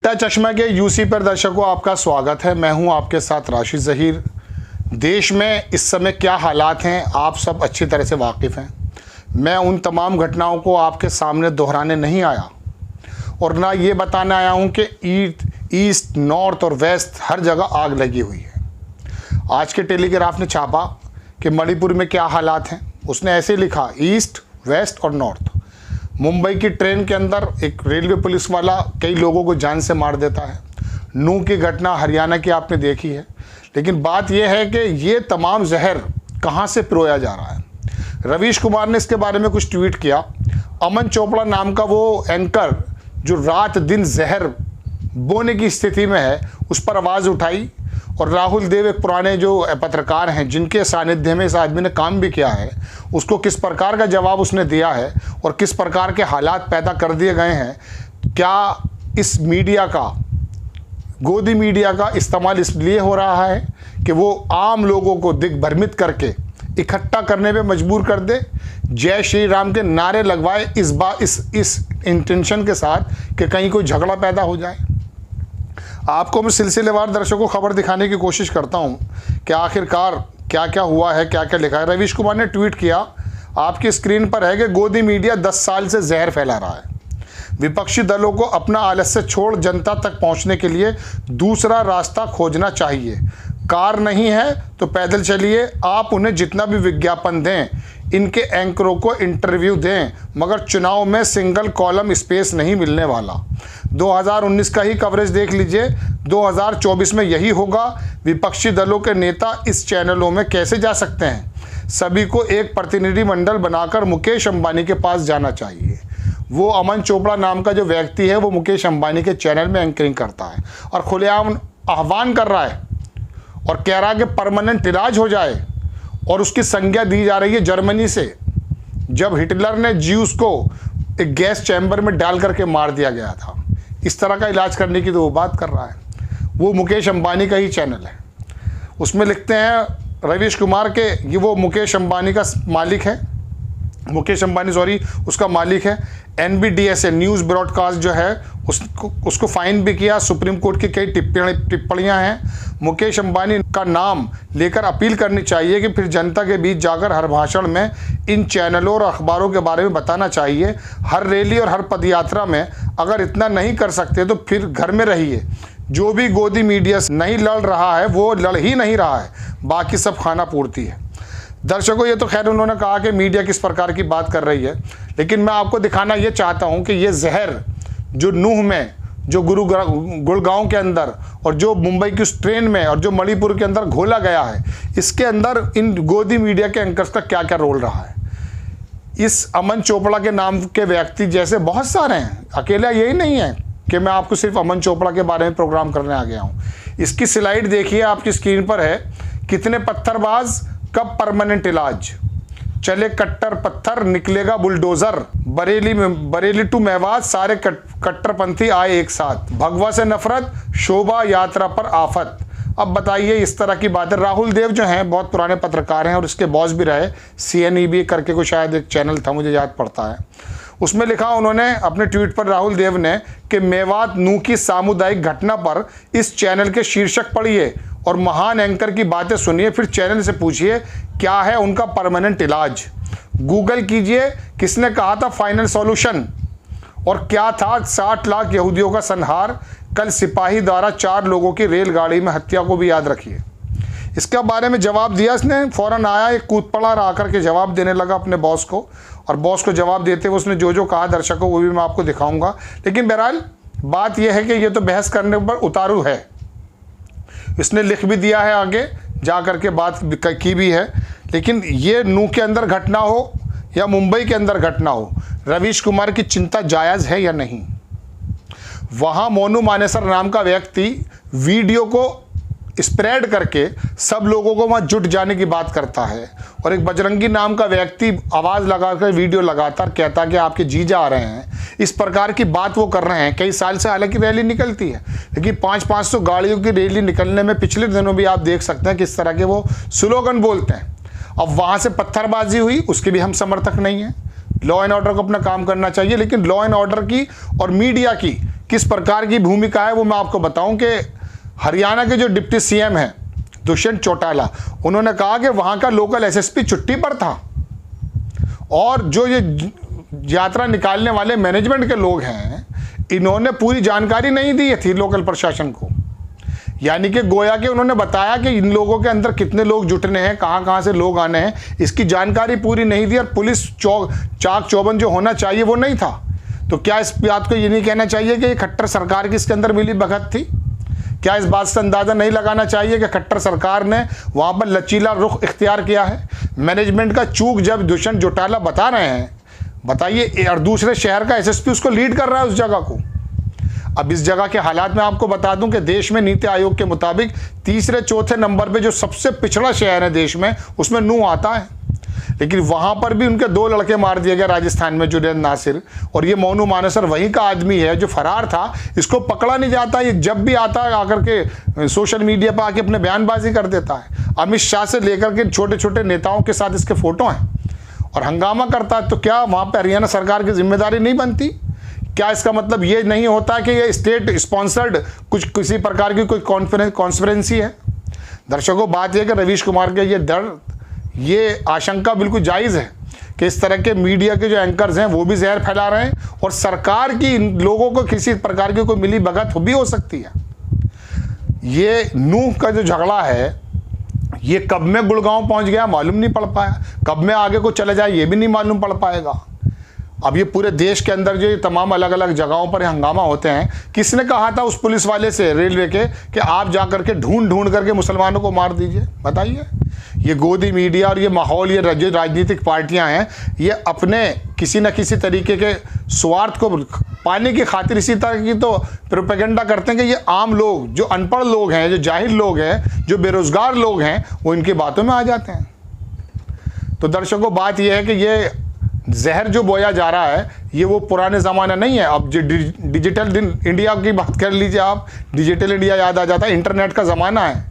चिट्टा चश्मा के यूसी पर दर्शकों आपका स्वागत है। मैं हूं आपके साथ राशिद ज़हीर। देश में इस समय क्या हालात हैं आप सब अच्छी तरह से वाकिफ़ हैं। मैं उन तमाम घटनाओं को आपके सामने दोहराने नहीं आया और ना ये बताने आया हूं कि ईस्ट नॉर्थ और वेस्ट हर जगह आग लगी हुई है। आज के टेलीग्राफ ने छापा कि मणिपुर में क्या हालात हैं। उसने ऐसे लिखा ईस्ट वेस्ट और नॉर्थ। मुंबई की ट्रेन के अंदर एक रेलवे पुलिस वाला कई लोगों को जान से मार देता है। नूह की घटना हरियाणा की आपने देखी है। लेकिन बात यह है कि ये तमाम जहर कहाँ से पिरोया जा रहा है। रवीश कुमार ने इसके बारे में कुछ ट्वीट किया। अमन चोपड़ा नाम का वो एंकर जो रात दिन जहर बोने की स्थिति में है, उस पर आवाज़ उठाई और राहुल देव एक पुराने जो पत्रकार हैं जिनके सानिध्य में इस आदमी ने काम भी किया है, उसको किस प्रकार का जवाब उसने दिया है और किस प्रकार के हालात पैदा कर दिए गए हैं। क्या इस मीडिया का, गोदी मीडिया का इस्तेमाल इसलिए हो रहा है कि वो आम लोगों को दिग्भ्रमित करके इकट्ठा करने पे मजबूर कर दे, जय श्री राम के नारे लगवाए इस इंटेंशन के साथ कि कहीं कोई झगड़ा पैदा हो जाए। आपको मैं सिलसिलेवार दर्शकों को खबर दिखाने की कोशिश करता हूं कि आखिरकार क्या क्या हुआ है, क्या क्या लिखा है। रवीश कुमार ने ट्वीट किया, आपकी स्क्रीन पर है कि गोदी मीडिया 10 साल से जहर फैला रहा है। विपक्षी दलों को अपना आलस्य छोड़ जनता तक पहुंचने के लिए दूसरा रास्ता खोजना चाहिए। कार नहीं है तो पैदल चलिए। आप उन्हें जितना भी विज्ञापन दें, इनके एंकरों को इंटरव्यू दें, मगर चुनाव में सिंगल कॉलम स्पेस नहीं मिलने वाला। 2019 का ही कवरेज देख लीजिए, 2024 में यही होगा। विपक्षी दलों के नेता इस चैनलों में कैसे जा सकते हैं? सभी को एक प्रतिनिधि मंडल बनाकर मुकेश अंबानी के पास जाना चाहिए। वो अमन चोपड़ा नाम का जो व्यक्ति है वो मुकेश अंबानी के चैनल में एंकरिंग करता है और खुलेआम आह्वान कर रहा है और कह रहा है कि परमानेंट इलाज हो जाए। और उसकी संज्ञा दी जा रही है जर्मनी से, जब हिटलर ने ज्यूस को एक गैस चैम्बर में डाल करके मार दिया गया था। इस तरह का इलाज करने की तो वो बात कर रहा है। वो मुकेश अंबानी का ही चैनल है। उसमें लिखते हैं रवीश कुमार के ये वो मुकेश अंबानी का मालिक है, मुकेश अंबानी सॉरी उसका मालिक है। NBDSA न्यूज़ ब्रॉडकास्ट जो है उसको फाइन भी किया। सुप्रीम कोर्ट की कई टिप्पणियां हैं। मुकेश अंबानी का नाम लेकर अपील करनी चाहिए कि फिर जनता के बीच जाकर हर भाषण में इन चैनलों और अखबारों के बारे में बताना चाहिए। हर रैली और हर पदयात्रा में अगर इतना नहीं कर सकते तो फिर घर में रहिए। जो भी गोदी मीडिया से नहीं लड़ रहा है वो लड़ ही नहीं रहा है, बाकी सब खाना पूर्ति है। दर्शकों, ये तो खैर उन्होंने कहा कि मीडिया किस प्रकार की बात कर रही है, लेकिन मैं आपको दिखाना ये चाहता हूं कि ये जहर जो नूह में, जो गुड़गांव के अंदर और जो मुंबई की उस ट्रेन में और जो मणिपुर के अंदर घोला गया है, इसके अंदर इन गोदी मीडिया के एंकर्स का क्या क्या रोल रहा है। इस अमन चोपड़ा के नाम के व्यक्ति जैसे बहुत सारे हैं, अकेला यही नहीं है कि मैं आपको सिर्फ अमन चोपड़ा के बारे में प्रोग्राम करने आ गया हूँ। इसकी स्लाइड देखिए, आपकी स्क्रीन पर है। कितने पत्थरबाज, कब परमानेंट इलाज, चले कट्टर पत्थर निकलेगा बुलडोजर, बरेली टू मेवात सारे कट्टरपंथी आए एक साथ, भगवा से नफरत, शोभा यात्रा पर आफत। अब बताइए, इस तरह की बातें। राहुल देव जो हैं बहुत पुराने पत्रकार हैं और इसके बॉस भी रहे। CNEB करके कोई शायद एक चैनल था, मुझे याद पड़ता है। उसमें लिखा उन्होंने अपने ट्वीट पर राहुल देव ने कि मेवात नूह की सामुदायिक घटना पर इस चैनल के शीर्षक पढ़िए और महान एंकर की बातें सुनिए, फिर चैनल से पूछिए क्या है उनका परमानेंट इलाज। गूगल कीजिए किसने कहा था फाइनल सॉल्यूशन और क्या था 60 लाख यहूदियों का संहार। कल सिपाही द्वारा 4 लोगों की रेलगाड़ी में हत्या को भी याद रखिए। इसके बारे में जवाब दिया इसने, फौरन आया, एक कूद पड़ा और आकर के जवाब देने लगा अपने बॉस को। और बॉस को जवाब देते हुए उसने जो जो कहा दर्शकों वो भी मैं आपको दिखाऊंगा। लेकिन बहरहाल बात यह है कि ये तो बहस करने पर उतारू है। इसने लिख भी दिया है, आगे जा करके बात की भी है। लेकिन ये नूह के अंदर घटना हो या मुंबई के अंदर घटना हो, रवीश कुमार की चिंता जायज़ है या नहीं। वहाँ मोनू मानेसर नाम का व्यक्ति वीडियो को स्प्रेड करके सब लोगों को वहाँ जुट जाने की बात करता है और एक बजरंगी नाम का व्यक्ति आवाज़ लगाकर वीडियो लगातार कहता कि आपके जीजा आ रहे हैं। इस प्रकार की बात वो कर रहे हैं। कई साल से हालांकि रैली निकलती है, लेकिन 500-500 गाड़ियों की रैली निकलने में पिछले दिनों भी आप देख सकते हैं किस तरह के वो स्लोगन बोलते हैं। अब वहाँ से पत्थरबाजी हुई, उसके भी हम समर्थक नहीं हैं। लॉ एंड ऑर्डर को अपना काम करना चाहिए, लेकिन लॉ एंड ऑर्डर की और मीडिया की किस प्रकार की भूमिका है वो मैं आपको बताऊं कि हरियाणा के जो डिप्टी सीएम हैं दुष्यंत चौटाला, उन्होंने कहा कि वहां का लोकल एसएसपी छुट्टी पर था और जो ये यात्रा निकालने वाले मैनेजमेंट के लोग हैं इन्होंने पूरी जानकारी नहीं दी थी लोकल प्रशासन को। यानी कि गोया कि उन्होंने बताया कि इन लोगों के अंदर कितने लोग जुटने हैं, कहां कहां से लोग आने हैं, इसकी जानकारी पूरी नहीं दी और पुलिस चाक चौबंद जो होना चाहिए वो नहीं था। तो क्या इस बात को ये नहीं कहना चाहिए कि खट्टर सरकार की इसके अंदर मिली भगत थी? क्या इस बात से अंदाजा नहीं लगाना चाहिए कि खट्टर सरकार ने वहां पर लचीला रुख इख्तियार किया है? मैनेजमेंट का चूक जब दुष्यंत चौटाला बता रहे हैं, बताइए, और दूसरे शहर का एसएसपी उसको लीड कर रहा है उस जगह को। अब इस जगह के हालात में आपको बता दूं कि देश में नीति आयोग के मुताबिक तीसरे चौथे नंबर पे जो सबसे पिछड़ा शहर है देश में उसमें नूह आता है, लेकिन वहां पर भी उनके 2 लड़के मार दिए गए राजस्थान में, जुनैद नासिर और ये मोनू मानेसर वहीं का आदमी है जो फरार था। इसको पकड़ा नहीं जाता, ये जब भी आता है आकर के सोशल मीडिया पर आके अपने बयानबाजी कर देता है। अमित शाह से लेकर के छोटे छोटे नेताओं के साथ इसके फोटो हैं और हंगामा करता है। तो क्या वहां पर हरियाणा सरकार की जिम्मेदारी नहीं बनती? क्या इसका मतलब ये नहीं होता कि ये स्टेट स्पॉन्सर्ड किसी प्रकार की कोई कॉन्स्पिरेंसी है? दर्शकों, बात यह कि रवीश कुमार के ये डर, ये आशंका बिल्कुल जायज़ है कि इस तरह के मीडिया के जो एंकर्स हैं वो भी जहर फैला रहे हैं और सरकार की इन लोगों को किसी प्रकार की कोई मिली भगत भी हो सकती है। ये नूह का जो झगड़ा है ये कब में गुड़गांव पहुंच गया मालूम नहीं पड़ पाया, कब में आगे को चले जाए ये भी नहीं मालूम पड़ पाएगा। अब ये पूरे देश के अंदर जो ये तमाम अलग अलग जगहों पर हंगामा होते हैं, किसने कहा था उस पुलिस वाले से रेलवे के कि आप जा करके ढूंढ करके मुसलमानों को मार दीजिए? बताइए। ये गोदी मीडिया और ये माहौल, ये जो राजनीतिक पार्टियां हैं, ये अपने किसी न किसी तरीके के स्वार्थ को पाने की खातिर इसी तरह की तो प्रोपेगेंडा करते हैं कि ये आम लोग, जो अनपढ़ लोग हैं, जो जाहिल लोग हैं, जो बेरोजगार लोग हैं, वो इनकी बातों में आ जाते हैं। तो दर्शकों, बात यह है कि ये जहर जो बोया जा रहा है ये वो पुराने ज़माना नहीं है। अब जो डिजिटल इंडिया की बात कर लीजिए आप, डिजिटल इंडिया याद आ जाता है, इंटरनेट का ज़माना है।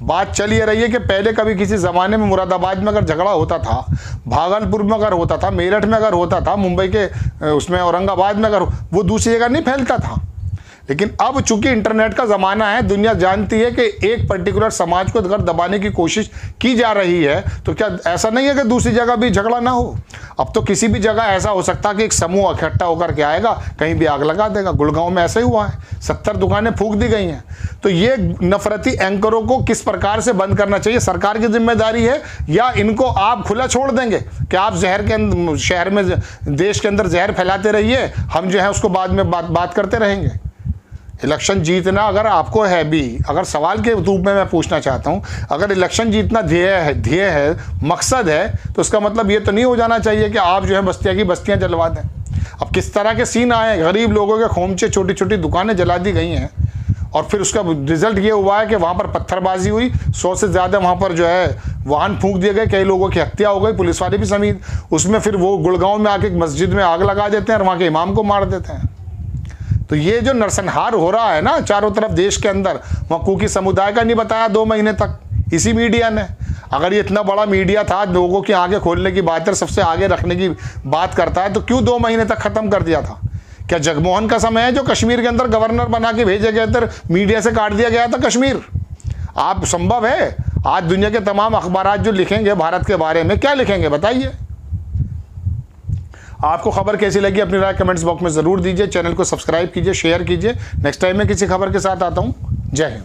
बात चल ये रही है कि पहले कभी किसी ज़माने में मुरादाबाद में अगर झगड़ा होता था, भागलपुर में अगर होता था, मेरठ में अगर होता था, मुंबई के उसमें औरंगाबाद में अगर, वो दूसरी जगह नहीं फैलता था। लेकिन अब चूंकि इंटरनेट का ज़माना है, दुनिया जानती है कि एक पर्टिकुलर समाज को अगर दबाने की कोशिश की जा रही है तो क्या ऐसा नहीं है कि दूसरी जगह भी झगड़ा ना हो? अब तो किसी भी जगह ऐसा हो सकता है कि एक समूह इकट्ठा होकर के आएगा, कहीं भी आग लगा देगा। गुड़गांव में ऐसा ही हुआ है, 70 दुकानें फूंक दी गई हैं। तो ये नफरती एंकरों को किस प्रकार से बंद करना चाहिए, सरकार की जिम्मेदारी है या इनको आप खुला छोड़ देंगे कि आप जहर के अंदर, शहर में, देश के अंदर जहर फैलाते रहिए, हम जो है उसको बाद में बात करते रहेंगे? इलेक्शन जीतना अगर आपको है भी, अगर सवाल के रूप में मैं पूछना चाहता हूं, अगर इलेक्शन जीतना ध्येय है, मकसद है, तो उसका मतलब ये तो नहीं हो जाना चाहिए कि आप जो है बस्तियां की बस्तियां जलवा दें। अब किस तरह के सीन आए, गरीब लोगों के खोमचे, छोटी छोटी दुकानें जला दी गई हैं और फिर उसका रिजल्ट ये हुआ है कि वहाँ पर पत्थरबाजी हुई, 100 से ज़्यादा वहाँ पर जो है वाहन फूंक दिए गए, कई लोगों की हत्या हो गई, पुलिस वाले भी समेत। उसमें फिर वो गुड़गांव में आके एक मस्जिद में आग लगा देते हैं और वहाँ के इमाम को मार देते हैं। तो ये जो नरसंहार हो रहा है ना चारों तरफ देश के अंदर, वहाँ कुकी समुदाय का नहीं बताया 2 महीने तक इसी मीडिया ने। अगर ये इतना बड़ा मीडिया था, लोगों की आंखें खोलने की बात है, सबसे आगे रखने की बात करता है, तो क्यों 2 महीने तक ख़त्म कर दिया था? क्या जगमोहन का समय है जो कश्मीर के अंदर गवर्नर बना के भेजे गए थे, मीडिया से काट दिया गया था कश्मीर? आप संभव है? आज दुनिया के तमाम अखबार जो लिखेंगे भारत के बारे में, क्या लिखेंगे बताइए? आपको खबर कैसी लगी अपनी राय कमेंट्स बॉक्स में ज़रूर दीजिए। चैनल को सब्सक्राइब कीजिए, शेयर कीजिए। नेक्स्ट टाइम मैं किसी खबर के साथ आता हूँ। जय हिंद।